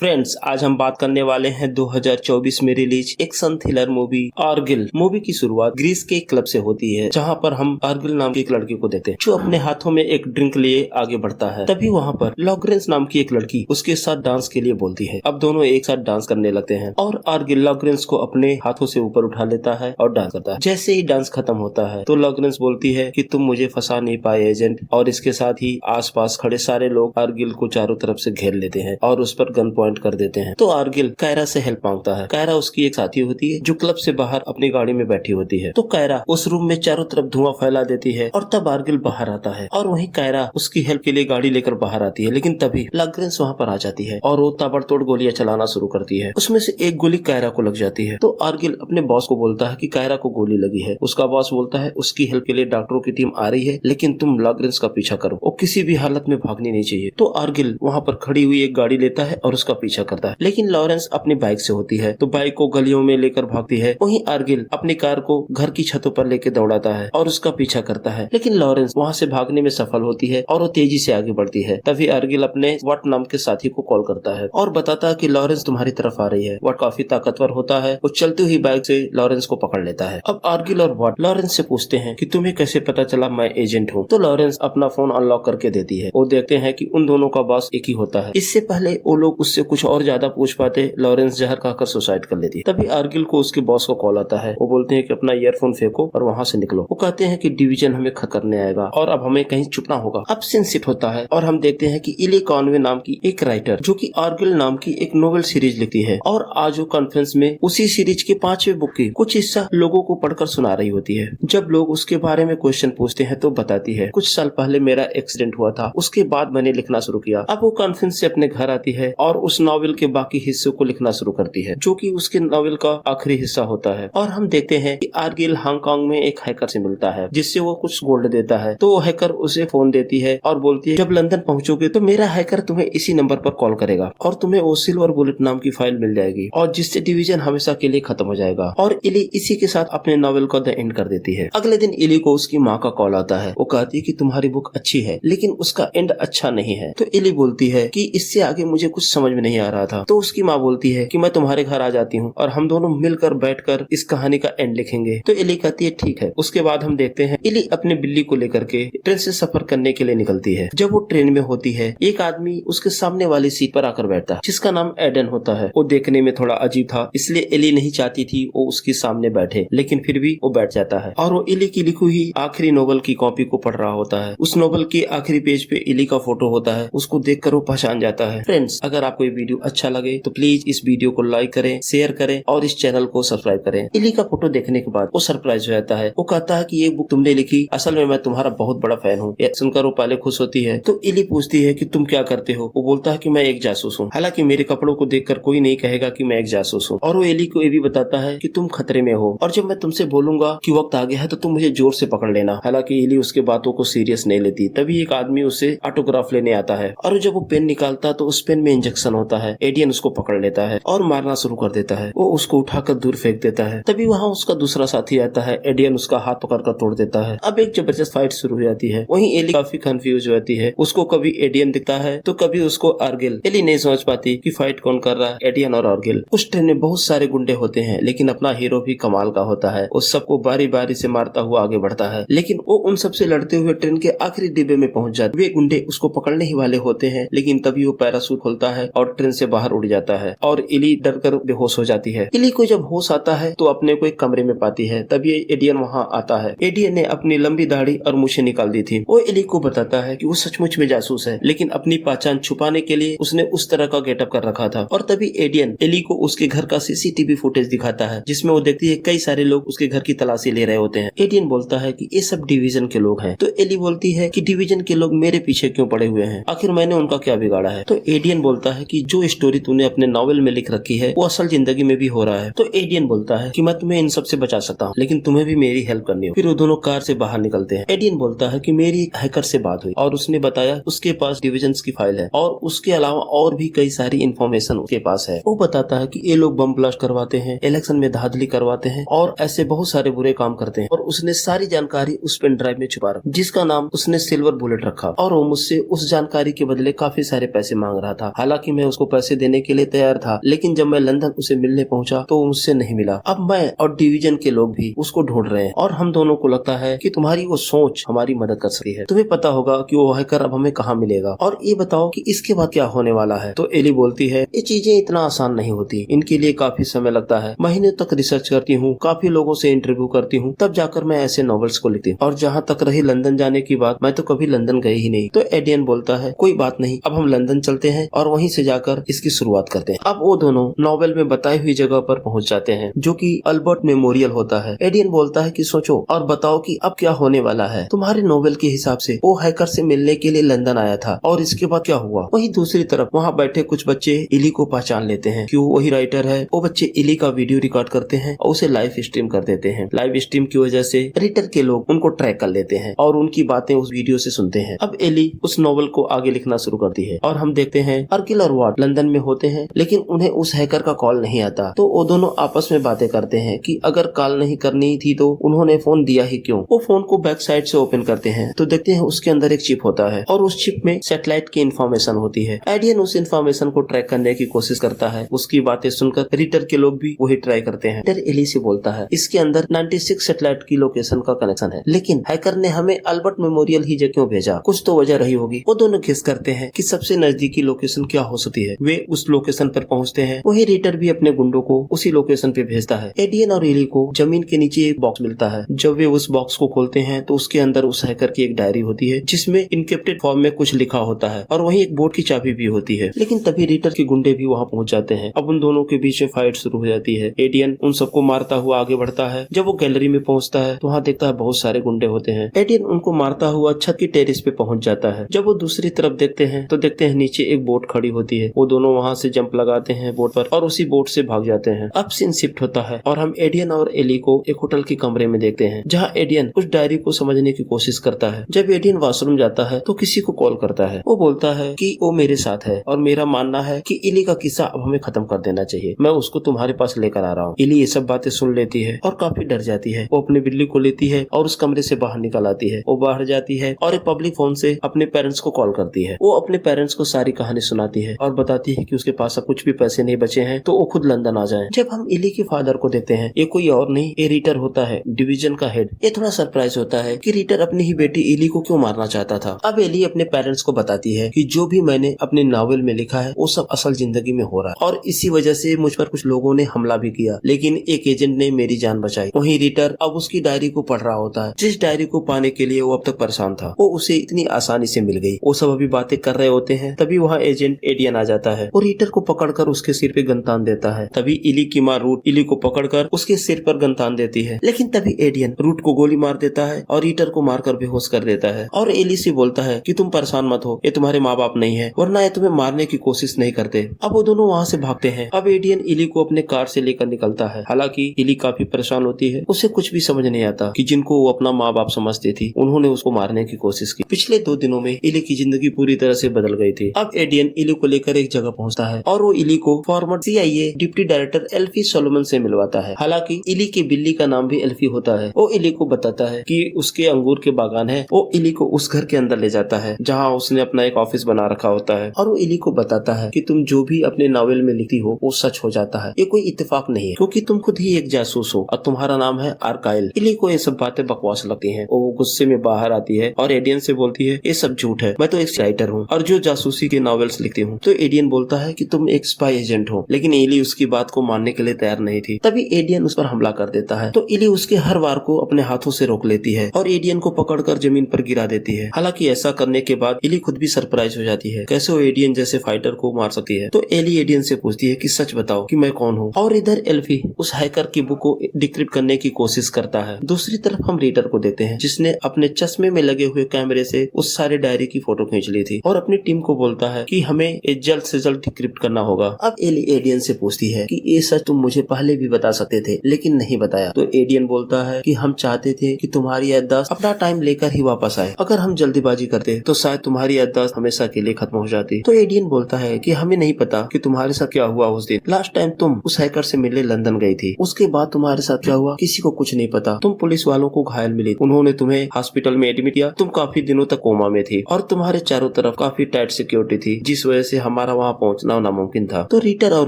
Friends, आज हम बात करने वाले हैं 2024 में release action thriller movie Argylle. Movie की शुरुआत ग्रीस के एक क्लब से होती है, जहां पर हम आर्गिल नाम की एक लड़की को देखते हैं जो अपने हाथों में एक ड्रिंक लिए आगे बढ़ता है। तभी वहां पर लॉरेंस नाम की एक लड़की उसके साथ डांस के लिए बोलती है। अब दोनों एक साथ डांस करने लगते हैं और आर्गिल लॉरेंस को अपने हाथों से ऊपर उठा लेता है और डांस करता है। जैसे ही डांस खत्म होता है तो लॉरेंस बोलती है कि तुम मुझे फंसा नहीं पाए एजेंट, और इसके साथ ही आसपास खड़े सारे लोग आर्गिल को चारों तरफ से घेर लेते हैं और उस पर गन पॉइंट कर देते हैं। तो आर्गिल कायरा से हेल्प मांगता है। कायरा उसकी एक साथी होती है जो क्लब से बाहर अपनी गाड़ी में बैठी होती है। तो कायरा उस रूम में चारों तरफ धुआं फैला देती है और तब आर्गिल बाहर आता है और वहीं कायरा उसकी हेल्प के लिए गाड़ी लेकर बाहर आती है। लेकिन तभी लॉरेंस वहाँ पर आ जाती है और वो ताबड़तोड़ गोलियां चलाना शुरू करती है। उसमें से एक गोली कायरा को लग जाती है। तो आर्गिल अपने बॉस को बोलता है कि कायरा को गोली लगी है। उसका बॉस बोलता है उसकी हेल्प के लिए डॉक्टरों की टीम आ रही है, लेकिन तुम लॉरेंस का पीछा करो, वो किसी भी हालत में भागनी नहीं चाहिए। तो आर्गिल वहाँ पर खड़ी हुई एक गाड़ी लेता है और उसका पीछा करता है, लेकिन लॉरेंस अपनी बाइक से होती है तो बाइक को गलियों में लेकर भागती है। वहीं आर्गिल अपनी कार को घर की छतों पर लेकर दौड़ाता है और उसका पीछा करता है, लेकिन लॉरेंस वहाँ से भागने में सफल होती है और वो तेजी से आगे बढ़ती है। तभी आर्गिल अपने वट नाम के साथी को कॉल करता है और बताता है कि लॉरेंस तुम्हारी तरफ आ रही है। वट काफी ताकतवर होता है, वो चलती हुई बाइक से लॉरेंस को पकड़ लेता है। अब आर्गिल और वट लॉरेंस से पूछते हैं कि तुम्हें कैसे पता चला मैं एजेंट हूँ। तो लॉरेंस अपना फोन अनलॉक करके देती है। वो देखते हैं कि उन दोनों का बॉस एक ही होता है। इससे पहले वो लोग उससे कुछ और ज्यादा पूछ पाते, लॉरेंस जहर खाकर सुसाइड कर लेती है। तभी आर्गिल को उसके बॉस को कॉल आता है। वो बोलते हैं कि अपना ईयरफोन फेंको और वहाँ से निकलो। वो कहते हैं कि डिवीजन हमें खत्म करने आएगा और अब हमें कहीं छुपना होगा। अब सीन शिफ्ट होता है और हम देखते हैं कि इली कॉनवे नाम की एक राइटर जो कि आर्गिल नाम की एक नोवेल सीरीज लिखती है और आज वो कॉन्फ्रेंस में उसी सीरीज के 5वें बुक की कुछ हिस्सा लोगों को पढ़कर सुना रही होती है। जब लोग उसके बारे में क्वेश्चन पूछते हैं तो बताती है कुछ साल पहले मेरा एक्सीडेंट हुआ था, उसके बाद मैंने लिखना शुरू किया। अब वो कॉन्फ्रेंस से अपने घर आती है और उस नॉवेल के बाकी हिस्सों को लिखना शुरू करती है जो कि उसके नॉवेल का आखिरी हिस्सा होता है। और हम देखते हैं कि आर्गिल हांगकांग में एक हैकर से मिलता है जिससे वो कुछ गोल्ड देता है। तो वो हैकर उसे फोन देती है और बोलती है जब लंदन पहुंचोगे तो मेरा हैकर तुम्हें इसी नंबर पर कॉल करेगा और तुम्हें वो सिल्वर बुलेट नाम की फाइल मिल जाएगी और जिससे डिवीजन हमेशा के लिए खत्म हो जाएगा। और इली इसी के साथ अपने नॉवेल का द एंड कर देती है। अगले दिन इली को उसकी माँ का कॉल आता है। वो कहती है कि तुम्हारी बुक अच्छी है लेकिन उसका एंड अच्छा नहीं है। तो इली बोलती है कि इससे आगे मुझे कुछ समझ में नहीं आ रहा था। तो उसकी माँ बोलती है कि मैं तुम्हारे घर आ जाती हूँ और हम दोनों मिलकर बैठकर इस कहानी का एंड लिखेंगे। तो इली कहती है ठीक है। उसके बाद हम देखते हैं इली अपनी बिल्ली को लेकर के ट्रेन से सफर करने के लिए निकलती है। जब वो ट्रेन में होती है एक आदमी उसके सामने वाली सीट पर आकर बैठता है जिसका नाम एडन होता है। वो देखने में थोड़ा अजीब था, इसलिए इली नहीं चाहती थी वो उसके सामने बैठे, लेकिन फिर भी वो बैठ जाता है और वो इली की लिखी हुई आखिरी नोवेल की कॉपी को पढ़ रहा होता है। उस नोवेल के आखिरी पेज पे इली का फोटो होता है। उसको देखकर वो पहचान जाता है। फ्रेंड्स, अगर आपको ये वीडियो अच्छा लगे तो प्लीज इस वीडियो को लाइक करें, शेयर करें और इस चैनल को सब्सक्राइब करें। इली का फोटो देखने के बाद वो सरप्राइज हो जाता है। वो कहता है कि ये बुक तुमने लिखी, असल में मैं तुम्हारा बहुत बड़ा फैन हूँ। ये सुनकर वो पहले खुश होती है। तो इली पूछती है कि तुम क्या करते हो। वो बोलता है कि मैं एक जासूस हूँ, हालांकि मेरे कपड़ों को देखकर कोई नहीं कहेगा कि मैं एक जासूस हूँ। और वो इली को ये भी बताता है कि तुम खतरे में हो और जब मैं तुमसे बोलूंगा कि वक्त आ गया है तो तुम मुझे जोर से पकड़ लेना। हालांकि इली उसके बातों को सीरियस नहीं लेती। तभी एक आदमी उससे ऑटोग्राफ लेने आता है और जब वो पेन निकालता है तो उस पेन में इंजेक्शन होता है। एडियन उसको पकड़ लेता है और मारना शुरू कर देता है। वो उसको उठाकर दूर फेंक देता है। तभी वहाँ उसका दूसरा साथी आता है। एडियन उसका हाथ पकड़कर तोड़ देता है। अब एक जबरदस्त फाइट शुरू हो जाती है। वहीं एली काफी कंफ्यूज हो जाती है। उसको कभी एडियन दिखता है तो कभी उसको आर्गिल। एली नहीं समझ पाती कि फाइट कौन कर रहा है, एडियन और आर्गिल। उस ट्रेन में बहुत सारे गुंडे होते हैं लेकिन अपना हीरो भी कमाल का होता है। उस सबको बारी बारी से मारता हुआ आगे बढ़ता है, लेकिन वो उन सबसे लड़ते हुए ट्रेन के आखिरी डिब्बे में पहुंच जाते। वे गुंडे उसको पकड़ने ही वाले होते हैं, लेकिन तभी वो पैराशूट खोलता है और ट्रेन से बाहर उड़ जाता है और इली डरकर बेहोश हो जाती है। इली को जब होश आता है तो अपने को एक कमरे में पाती है। तभी एडियन वहाँ आता है। एडियन ने अपनी लंबी दाढ़ी और मूछें निकाल दी थी। वो इली को बताता है कि वो सचमुच में जासूस है, लेकिन अपनी पहचान छुपाने के लिए उसने उस तरह का गेटअप कर रखा था। और तभी एडियन इली को उसके घर का सीसीटीवी फुटेज दिखाता है जिसमें वो देखती है कई सारे लोग उसके घर की तलाशी ले रहे होते हैं। एडियन बोलता है कि ये सब डिवीजन के लोग हैं। तो एली बोलती है कि डिवीजन के लोग मेरे पीछे क्यों पड़े हुए हैं, आखिर मैंने उनका क्या बिगाड़ा है। तो एडियन बोलता है कि जो स्टोरी तूने अपने नॉवेल में लिख रखी है वो असल जिंदगी में भी हो रहा है। तो एडियन बोलता है कि मैं तुम्हें इन सब से बचा सकता हूँ, लेकिन तुम्हें भी मेरी हेल्प करनी हो। फिर वो दोनों कार से बाहर निकलते हैं। एडियन बोलता है कि मेरी हैकर से बात हुई और उसने बताया उसके पास डिवीजन की फाइल है और उसके अलावा और भी कई सारी इंफॉर्मेशन उसके पास है। वो बताता है कि ये लोग बम ब्लास्ट करवाते हैं, इलेक्शन में धांधली करवाते हैं और ऐसे बहुत सारे बुरे काम करते हैं। और उसने सारी जानकारी उस पेन ड्राइव में छुपा रखी जिसका नाम उसने सिल्वर बुलेट रखा और वो मुझसे उस जानकारी के बदले काफी सारे पैसे मांग रहा था। हालांकि मैं उसको पैसे देने के लिए तैयार था, लेकिन जब मैं लंदन उसे मिलने पहुंचा तो मुझसे नहीं मिला। अब मैं और डिवीजन के लोग भी उसको ढूंढ रहे हैं और हम दोनों को लगता है कि तुम्हारी वो सोच हमारी मदद कर सकती है। तुम्हें पता होगा कि वो हैकर अब हमें कहाँ मिलेगा, और ये बताओ कि इसके बाद क्या होने वाला है। तो एली बोलती है, ये चीजें इतना आसान नहीं होती, इनके लिए काफी समय लगता है। महीने तक रिसर्च करती हूँ, काफी लोगों से इंटरव्यू करती हूँ, तब जाकर मैं ऐसे नॉवेल्स को लिखती हूँ। और जहाँ तक रही लंदन जाने की बात, मैं तो कभी लंदन गई ही नहीं। तो एडियन बोलता है, कोई बात नहीं, अब हम लंदन चलते हैं और वहीं से जाकर इसकी शुरुआत करते हैं। अब वो दोनों नॉवेल में बताई हुई जगह पर पहुंच जाते हैं, जो कि अल्बर्ट मेमोरियल होता है। एडियन बोलता है कि सोचो और बताओ कि अब क्या होने वाला है। तुम्हारे नॉवेल के हिसाब से वो हैकर से मिलने के लिए लंदन आया था, और इसके बाद क्या हुआ। वहीं दूसरी तरफ वहाँ बैठे कुछ बच्चे इली को पहचान लेते हैं कि वो वही राइटर है। वो बच्चे इली का वीडियो रिकॉर्ड करते हैं और उसे लाइव स्ट्रीम कर देते हैं। लाइव स्ट्रीम की वजह से रीडर के लोग उनको ट्रैक कर लेते हैं और उनकी बातें उस वीडियो से सुनते हैं। अब एली उस नॉवेल को आगे लिखना शुरू करती है और हम देखते हैं अर्किल और वाट लंदन में होते हैं, लेकिन उन्हें उस हैकर का कॉल नहीं आता। तो वो दोनों आपस में बातें करते हैं कि अगर कॉल नहीं करनी थी तो उन्होंने फोन दिया ही क्यों। वो फोन को बैक साइड से ओपन करते हैं तो देखते हैं उसके अंदर एक चिप होता है और उस चिप में सैटेलाइट की इन्फॉर्मेशन होती है। एडियन उस इन्फॉर्मेशन को ट्रैक करने की कोशिश करता है। उसकी बातें सुनकर रीडर के लोग भी वही ट्राई करते हैं। रीडर एली से बोलता है, इसके अंदर 96 सैटेलाइट की लोकेशन का कनेक्शन है, लेकिन हैकर ने हमें अल्बर्ट मेमोरियल ही क्यों भेजा। कुछ तो वजह रही होगी। वो दोनों गेस करते हैं कि सबसे नजदीकी लोकेशन क्या हो सकती है। वे उस लोकेशन पर पहुंचते हैं। वही रीडर भी अपने गुंडों को उसी लोकेशन पे भेजता है। एडियन और एली को जमीन के नीचे एक बॉक्स मिलता है। जब वे उस बॉक्स को खोलते हैं तो उसके अंदर उस हैकर की एक डायरी होती है, जिसमें इनक्रिप्टेड फॉर्म में कुछ लिखा होता है, और वहीं एक बोर्ड की चाबी भी होती है। लेकिन तभी रीडर के गुंडे भी वहाँ पहुंच जाते हैं। अब उन दोनों के बीच में फाइट शुरू हो जाती है। एडियन उन सबको मारता हुआ आगे बढ़ता है। जब वो गैलरी में पहुंचता है तो वहाँ देखता है बहुत सारे गुंडे होते हैं। एडियन उनको मारता हुआ छत की टेरेस पे पहुंच जाता है। जब वो दूसरी तरफ देखते हैं तो देखते हैं नीचे एक बोट खड़ी होती है। वो दोनों वहाँ से जंप लगाते हैं बोट पर और उसी बोट से भाग जाते हैं। अब सीन शिफ्ट होता है और हम एडियन और एली को एक होटल के कमरे में देखते हैं, जहाँ एडियन उस डायरी को समझने की कोशिश करता है। जब एडियन वॉशरूम जाता है तो किसी को कॉल करता है। वो बोलता है कि वो मेरे साथ है और मेरा मानना है कि इली का किस्सा अब हमें खत्म कर देना चाहिए। मैं उसको तुम्हारे पास लेकर आ रहा हूँ। इली ये सब बातें सुन लेती है और काफी डर जाती है। वो अपनी बिल्ली को लेती है और उस कमरे से बाहर निकल आती है। वो बाहर जाती है और एक पब्लिक फोन से अपने पेरेंट्स को कॉल करती है। वो अपने पेरेंट्स को सारी कहानी सुनाती है और बताती है कि उसके पास अब कुछ भी पैसे नहीं बचे हैं तो वो खुद लंदन आ जाए। जब हम इली के फादर को देखते हैं, ये कोई और नहीं, ये रीटर होता है, डिवीजन का हेड। ये थोड़ा सरप्राइज होता है कि रीटर अपनी ही बेटी इली को क्यों मारना चाहता था। अब एली अपने पेरेंट्स को बताती है कि जो भी मैंने अपने नॉवेल में लिखा है वो सब असल जिंदगी में हो रहा है, और इसी वजह से मुझ पर कुछ लोगों ने हमला भी किया, लेकिन एक एजेंट ने मेरी जान बचाई। वहीं रीटर अब उसकी डायरी को पढ़ रहा होता है, जिस डायरी को पाने के लिए वो अब तक परेशान था। वो उसे इतनी आसानी से मिल गई। वो सब अभी बातें कर रहे होते हैं, तभी वहाँ एजेंट एडियन आ जाता है और रीटर को पकड़कर उसके सिर पे गन तान देता है। तभी इली की माँ रूट इली को पकड़कर उसके सिर पर गन तान देती है, लेकिन तभी एडियन रूट को गोली मार देता है और रीटर को मारकर बेहोश कर देता है। और एली से बोलता है कि तुम परेशान मत हो, ये तुम्हारे माँ बाप नहीं है, वरना ये तुम्हें मारने की कोशिश नहीं करते। अब वो दोनों वहाँ से भागते हैं। अब एडियन इली को अपने कार से लेकर निकलता है। हालांकि इली काफी परेशान होती है, उसे कुछ भी समझ नहीं आता कि जिनको वो अपना माँ बाप समझती थी उन्होंने उसको मारने की कोशिश की। पिछले 2 दिनों में इली की जिंदगी पूरी तरह से बदल गई थी। अब एडियन इली को लेकर एक जगह पहुंचता है और वो इली को former CIA deputy director Alfie Solomon से मिलवाता है। हालांकि इली की बिल्ली का नाम भी एल्फी होता है। वो इली को बताता है कि उसके अंगूर के बागान है। वो इली को उस घर के अंदर ले जाता है जहाँ उसने अपना एक ऑफिस बना रखा होता है, और वो इली को बताता है कि तुम जो भी अपने नॉवेल में लिखती हो वो सच हो जाता है। ये कोई इत्तेफाक नहीं है, क्योंकि तुम खुद ही एक जासूस हो और तुम्हारा नाम है आर्काइल। इली को ये सब बातें बकवास लगती हैं। वो गुस्से में बाहर आती है और एडियन से बोलती है, ये सब झूठ है, मैं तो एक राइटर हूँ और जो जासूसी के नॉवेल्स लिखती हूँ। तो एडियन बोलता है कि तुम एक स्पाई एजेंट हो, लेकिन इली उसकी बात को मानने के लिए तैयार नहीं थी। तभी एडियन उस पर हमला कर देता है। तो इली उसके हर वार को अपने हाथों से रोक लेती है और एडियन को पकड़कर जमीन पर गिरा देती है। हालांकि ऐसा करने के बाद इली खुद भी सरप्राइज हो जाती है, कैसे वो एडियन जैसे फाइटर को मार सकती है। तो एली एडियन से पूछती है कि सच बताओ कि मैं कौन हूँ। और इधर एल्फी उस हैकर की बुक को डिक्रिप्ट करने की कोशिश करता है। दूसरी तरफ हम रीडर को देखते हैं, जिसने अपने चश्मे में लगे हुए कैमरे से उस सारे डायरी की फोटो खींच ली थी और अपनी टीम को बोलता है कि हमें जल्द से जल्द डिक्रिप्ट करना होगा। अब एली एडियन से पूछती है कि ये सच तुम मुझे पहले भी बता सकते थे, लेकिन नहीं बताया। तो एडियन बोलता है कि हम चाहते थे कि तुम्हारी याददाश्त अपना टाइम लेकर ही वापस आए। अगर हम जल्दीबाजी करते तो शायद तुम्हारी याददाश्त हमेशा के लिए खत्म हो जाती। तो एडियन बोलता है कि हमें नहीं पता कि तुम्हारे साथ क्या हुआ उस दिन। लास्ट टाइम तुम उस हैकर से मिलने लंदन गई थी, उसके बाद तुम्हारे साथ क्या हुआ किसी को कुछ नहीं पता। तुम पुलिस वालों को घायल मिली, उन्होंने तुम्हें हॉस्पिटल में एडमिट किया, तुम काफी दिनों तक कोमा में थी और तुम्हारे चारों तरफ काफी टाइट सिक्योरिटी थी, जिस वजह से हमारा वहाँ पहुँचना नामुमकिन था। तो रीटर और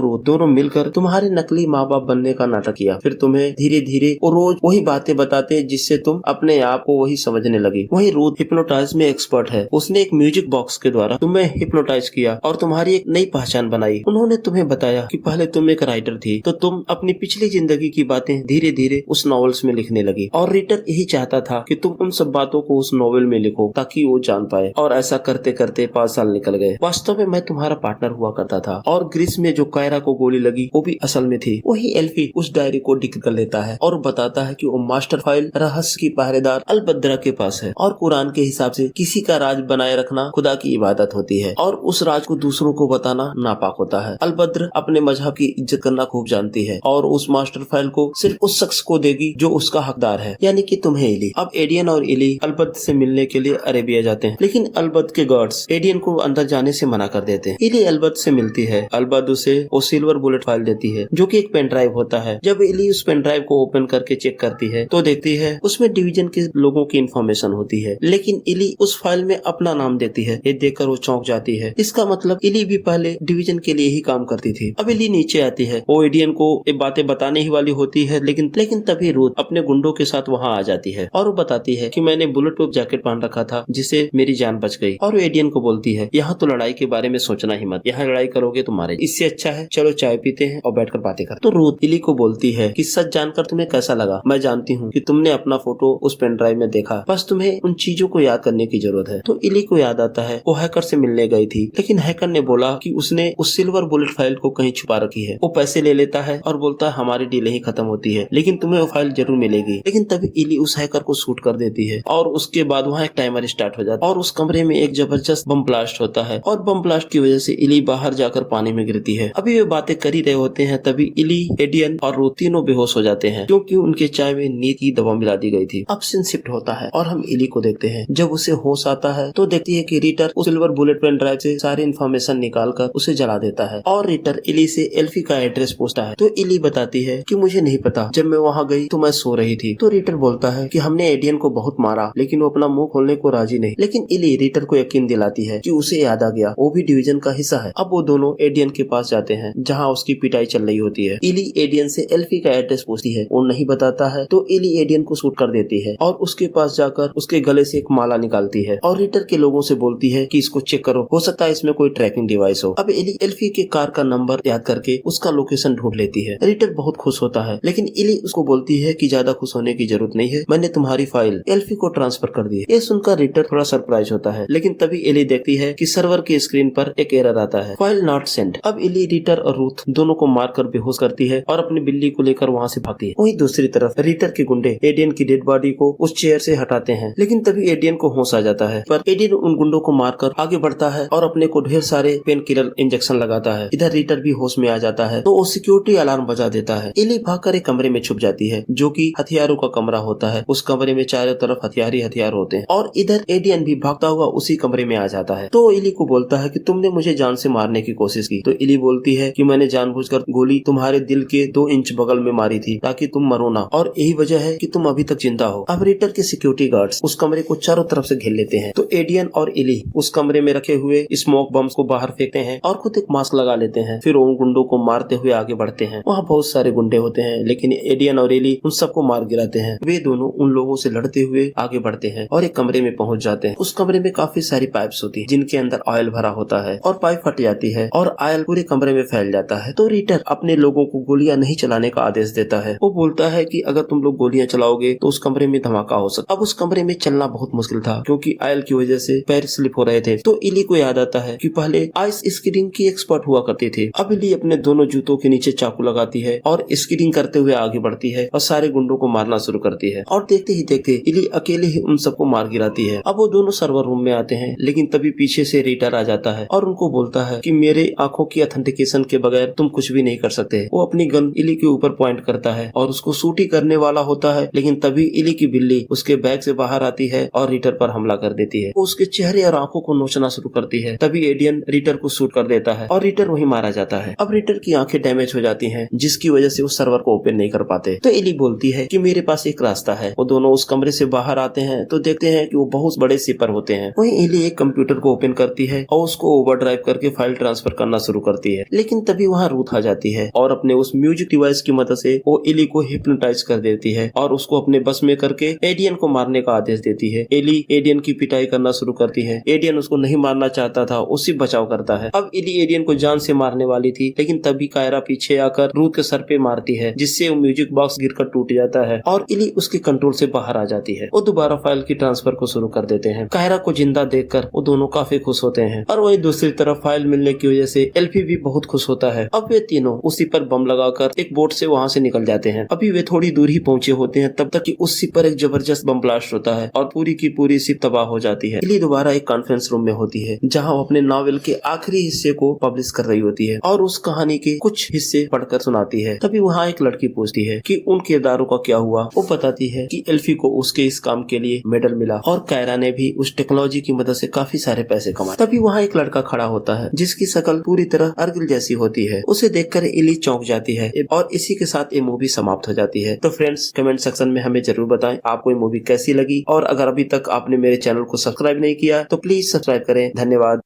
रूथ दोनों मिलकर तुम्हारे नकली माँ बाप बनने का नाटक किया। फिर तुम्हें धीरे धीरे वो रोज वही बातें बताते जिससे तुम अपने आप को वही समझने लगी। वही रूथ हिप्नोटाइज में एक्सपर्ट है। उसने एक म्यूजिक बॉक्स के द्वारा तुम्हें हिप्नोटाइज किया और तुम्हारी एक नई पहचान बनाई। उन्होंने तुम्हें बताया कि पहले तुम एक राइटर थी, तो तुम अपनी पिछली जिंदगी की बातें धीरे धीरे उस नॉवेल्स में लिखने लगी। और रीटर यही चाहता था कि तुम उन सब बातों को उस नॉवेल में लिखो ताकि वो जान पाए। और ऐसा करते करते 5 साल निकल गए। वास्तव में मैं तुम्हारा पार्टनर हुआ करता था। और ग्रीस में जो कायरा को गोली लगी वो भी असल में थी। वही एल्फी उस डायरी को डिक्ट कर लेता है और बताता है कि वो मास्टर फाइल रहस्य की पहरेदार अलबद्रा के पास है। और कुरान के हिसाब से किसी का राज बनाए रखना खुदा की इबादत होती है और उस राज को दूसरों को बताना नापाक होता है। अलबद्र अपने मजहब की इज्जत करना खूब जानती है और उस मास्टर फाइल को सिर्फ उस शख्स को देगी जो उसका हकदार है, यानी कि तुम्हें इली। अब एडियन और इली अलबद्र से मिलने के लिए अरेबिया जाते हैं, लेकिन अलबद्र के गार्ड्स एडियन को अंदर जाने से मना कर देते हैं। इली अलबद्र से मिलती है। अलबद्र उसे वो सिल्वर बुलेट फाइल देती है जो कि एक पेन ड्राइव होता है। जब इली उस पेन ड्राइव को ओपन करके चेक करती है तो देखती है उसमें डिवीजन के लोगों की इंफॉर्मेशन होती है, लेकिन इली उस फाइल में अपना नाम देती है। ये देखकर वो चौंक जाती है। इसका मतलब इली भी पहले डिवीजन के लिए ही काम करती थी। अब इली नीचे आती है। वो एडियन को ये बातें बताने ही वाली होती है, लेकिन तभी रूथ अपने गुंडों के साथ वहाँ आ जाती है और वो बताती है कि मैंने बुलेट प्रूफ जैकेट पहन रखा था जिससे मेरी जान बच गई। और वो एडियन को बोलती है यहाँ तो लड़ाई के बारे में सोचना ही मत, यहाँ लड़ाई करोगे तो मारे, इससे अच्छा है चलो चाय पीते हैं और बैठकर बातें कर। तो रूथ इली को बोलती है कि सच जानकर तुम्हें कैसा लगा? मैं जानती हूँ कि तुमने अपना फोटो उस पेन ड्राइव में देखा, बस तुम्हें उन चीजों को याद करने की जरूरत है। तो इली को याद आता है वो हैकर से मिलने गई थी, लेकिन हैकर ने बोला कि उसने उस सिल्वर बुलेट फाइल को कहीं छुपा रखी है। वो पैसे ले लेता है और बोलता है हमारी डील ही खत्म होती है, लेकिन तुम्हें वो फाइल जरूर मिलेगी। लेकिन तभी इली उस हैकर को शूट कर देती है और उसके बाद वहाँ एक टाइमर स्टार्ट हो जाता है और उस कमरे में एक जबरदस्त बम ब्लास्ट होता है और बम ब्लास्ट की वजह से इली बाहर जाकर पानी में गिरती है। अभी वे बातें कर ही रहे होते हैं तभी इली, एडियन और रूथ तीनों बेहोश हो जाते हैं क्योंकि उनके चाय में नींद की दवा मिला दी गई थी। अब सीन शिफ्ट होता है और हम इली को देखते हैं। जब उसे होश आता है तो देखती है कि रीटर उस सिल्वर बुलेट पेन ड्राइव से सारी इन्फॉर्मेशन निकालकर उसे जला देता है और रीटर इली से एल्फी का एड्रेस पूछता है। तो इली बताती है कि मुझे नहीं पता, जब मैं वहाँ गई तो मैं सो रही थी। तो रीटर बोलता है कि हमने एडियन को बहुत मारा लेकिन वो अपना मुंह खोलने को राजी नहीं। लेकिन इली रीटर को यकीन दिलाती है कि उसे याद आ गया वो भी डिवीजन का हिस्सा है। अब वो दोनों एडियन के पास जाते हैं जहाँ उसकी पिटाई चल रही होती है। इली एडियन से एल्फी का एड्रेस पूछती है, वो नहीं बताता है तो इली एडियन को शूट कर देती है और उसके पास जाकर उसके गले से एक माला निकालती है और रीटर के लोगों से बोलती है कि इसको चेक करो, हो सकता है इसमें कोई ट्रैकिंग डिवाइस हो। अब इली एल्फी के कार का नंबर याद करके उसका लोकेशन ढूंढ लेती है। रीटर बहुत खुश होता है, लेकिन इली उसको बोलती है कि ज्यादा खुश होने की जरूरत नहीं है, मैंने तुम्हारी फाइल एल्फी को ट्रांसफर कर दी है। ये सुनकर रीटर थोड़ा सरप्राइज होता है, लेकिन तभी इली देखती है कि सर्वर की स्क्रीन पर एक एरर आता है, फाइल नॉट सेंड। अब इली रीटर और रूथ दोनों को मारकर बेहोश करती है और अपनी बिल्ली को लेकर वहाँ से भागती है। वहीं दूसरी तरफ रीटर के गुंडे एडियन की डेड बॉडी को उस चेयर से हटाते हैं, लेकिन तभी एडियन को होश आ जाता है। पर एडियन उन गुंडों को मारकर आगे बढ़ता है और अपने को ढेर सारे पेन किलर इंजेक्शन लगाता है। इधर रीटर भी होश में आ जाता है तो वो सिक्योरिटी अलार्म बजा देता है। इली भागकर एक कमरे में छुप जाती है जो कि हथियारों का कमरा होता है। उस कमरे में चारों तरफ हथियार ही हथियार होते हैं और इधर एडियन भी भागता हुआ उसी कमरे में आ जाता है। तो इली को बोलता है कि तुमने मुझे जान से मारने की कोशिश की। तो इली बोलती है कि मैंने जानबूझकर गोली तुम्हारे दिल के 2 इंच बगल में मारी थी ताकि तुम मरो ना, और यही वजह है कि तुम अभी तक जिंदा हो। अब रीटर के सिक्योरिटी गार्ड्स उस कमरे को चारों तरफ से घेर लेते हैं। तो एडियन और इली उस कमरे में रखे हुए स्मोक बम्स को बाहर फेंकते हैं और खुद एक मास्क लगा लेते हैं। फिर उन गुंडों को मारते हुए आगे बढ़ते हैं। वहाँ बहुत सारे गुंडे होते हैं, लेकिन एडियन और इली उन सबको मार गिराते हैं। वे दोनों उन लोगों से लड़ते हुए आगे बढ़ते हैं और एक कमरे में पहुंच जाते हैं। उस कमरे में काफी सारी पाइप्स होती है जिनके अंदर ऑयल भरा होता है और पाइप फट जाती है और ऑयल पूरे कमरे में फैल जाता है। तो रीटर अपने लोगों को गोलियां नहीं चलाने का आदेश देता है। वो बोलता है कि अगर तुम लोग गोलियां चलाओगे तो उस कमरे में धमाका हो सकता। अब उस कमरे में चलना बहुत मुश्किल था क्योंकि ऑयल की वजह से पैर स्लिप हो रहे थे। तो इली को याद आता है कि पहले आइस स्कीइंग की एक्सपर्ट हुआ करती थी। अब इली अपने दोनों जूतों के नीचे चाकू लगाती है और स्कीइंग करते हुए आगे बढ़ती है और सारे गुंडों को मारना शुरू करती है और देखते ही देखते इली अकेले ही उन सबको मार गिराती है। अब वो दोनों सर्वर रूम में आते हैं, लेकिन तभी पीछे से रीटर आ जाता है और उनको बोलता है कि मेरे आंखों की ऑथेंटिकेशन के बगैर तुम कुछ भी नहीं कर सकते। वो अपनी गन इली के ऊपर पॉइंट करता है और उसको शूट ही करने वाला होता है, लेकिन तभी इली की बिल्ली उसके बैग से बाहर आती है और रीटर पर हमला कर देती है। वो उसके चेहरे और आंखों को नोचना शुरू करती है। तभी एडियन रीटर को शूट कर देता है और रीटर वहीं मारा जाता है। अब रीटर की आंखें डैमेज हो जाती हैं, जिसकी वजह से वो सर्वर को ओपन नहीं कर पाते। तो इली बोलती है कि मेरे पास एक रास्ता है। वो दोनों उस कमरे से बाहर आते हैं तो देखते हैं कि वो बहुत बड़े सिपर होते हैं। वहीं इली एक कंप्यूटर को ओपन करती है और उसको ओवरड्राइव टाइप करके फाइल ट्रांसफर करना शुरू करती है। लेकिन तभी वहाँ रूथ आ जाती है और अपने उस म्यूजिक डिवाइस की मदद से वो एली को हिप्नोटाइज कर देती है और उसको अपने बस में करके एडियन को मारने का आदेश देती है। एली एडियन की पिटाई करना शुरू करती है। एडियन उसको नहीं मारना चाहता था, उससे बचाव करता है। अब एली एडियन को जान से मारने वाली थी, लेकिन तभी कायरा पीछे आकर रूथ के सर पे मारती है, जिससे वो म्यूजिक बॉक्स गिरकर टूट जाता है और एली उसके कंट्रोल से बाहर आ जाती है। वो दोबारा फाइल की ट्रांसफर को शुरू कर देते हैं। कायरा को जिंदा देखकर वो दोनों काफी खुश होते हैं और वही दूसरी तरफ फाइल मिलने की वजह से एल्फी भी बहुत खुश होता है। अब वे तीनों उसी पर बम लगाकर एक बोट से वहाँ से निकल जाते हैं। अभी वे थोड़ी दूर ही पहुंचे होते हैं तब तक कि उस शिप पर एक जबरदस्त बम ब्लास्ट होता है और पूरी की पूरी शिप तबाह हो जाती है। एली दोबारा एक कॉन्फ्रेंस रूम में होती है जहाँ वो अपने नॉवेल के आखिरी हिस्से को पब्लिश कर रही होती है और उस कहानी के कुछ हिस्से पढ़कर सुनाती है। तभी वहाँ एक लड़की पूछती है कि उन किरदारों का क्या हुआ। वो बताती है कि एल्फी को उसके इस काम के लिए मेडल मिला और कायरा ने भी उस टेक्नोलॉजी की मदद से काफी सारे पैसे कमाए। तभी वहाँ एक लड़का खड़ा होता है जिसकी शक्ल पूरी तरह अर्गिल जैसी होती है। उसे देखकर एली चौंक जाती है और इसी के साथ ये मूवी समाप्त हो जाती है। तो फ्रेंड्स, कमेंट सेक्शन में हमें जरूर बताएं आपको ये मूवी कैसी लगी और अगर अभी तक आपने मेरे चैनल को सब्सक्राइब नहीं किया तो प्लीज सब्सक्राइब करें। धन्यवाद।